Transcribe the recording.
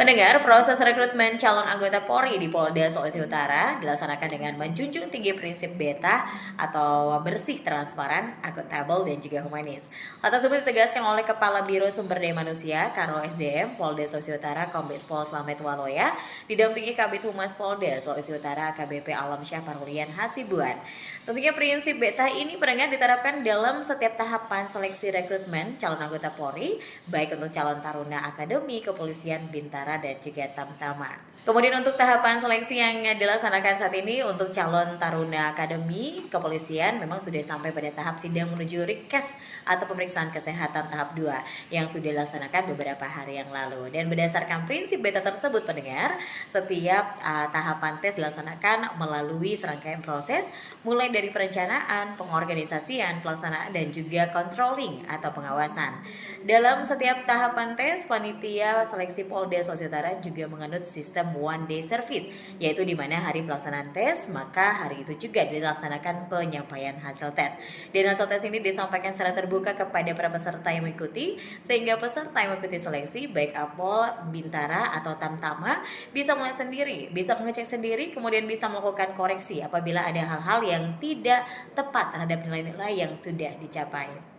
Pendengar, proses rekrutmen calon anggota Polri di Polda Sulawesi Utara dilaksanakan dengan menjunjung tinggi prinsip beta atau bersih, transparan, akuntabel, dan juga humanis. Hal tersebut ditegaskan oleh Kepala Biro Sumber Daya Manusia Karo SDM Polda Sulawesi Utara Kombes Pol Slamet Waloya didampingi Kabid Humas Polda Sulawesi Utara AKBP Alamsyah Parhulian Hasibuan. Tentunya prinsip beta ini pendengar diterapkan dalam setiap tahapan seleksi rekrutmen calon anggota Polri, baik untuk calon taruna akademi, kepolisian, bintara, dan juga tamtama. Kemudian untuk tahapan seleksi yang dilaksanakan saat ini untuk calon taruna akademi kepolisian memang sudah sampai pada tahap sidang menuju rikes atau pemeriksaan kesehatan tahap 2 yang sudah dilaksanakan beberapa hari yang lalu. Dan berdasarkan prinsip beta tersebut pendengar, setiap tahapan tes dilaksanakan melalui serangkaian proses mulai dari perencanaan, pengorganisasian, pelaksanaan, dan juga controlling atau pengawasan. Dalam setiap tahapan tes, panitia seleksi Polda Sulawesi Utara juga menganut sistem one day service, yaitu di mana hari pelaksanaan tes, maka hari itu juga dilaksanakan penyampaian hasil tes. Dan hasil tes ini disampaikan secara terbuka kepada para peserta yang mengikuti, sehingga peserta yang mengikuti seleksi, baik Apol, Bintara, atau Tamtama, bisa melihat sendiri, bisa mengecek sendiri, kemudian bisa melakukan koreksi apabila ada hal-hal yang tidak tepat terhadap nilai-nilai yang sudah dicapai.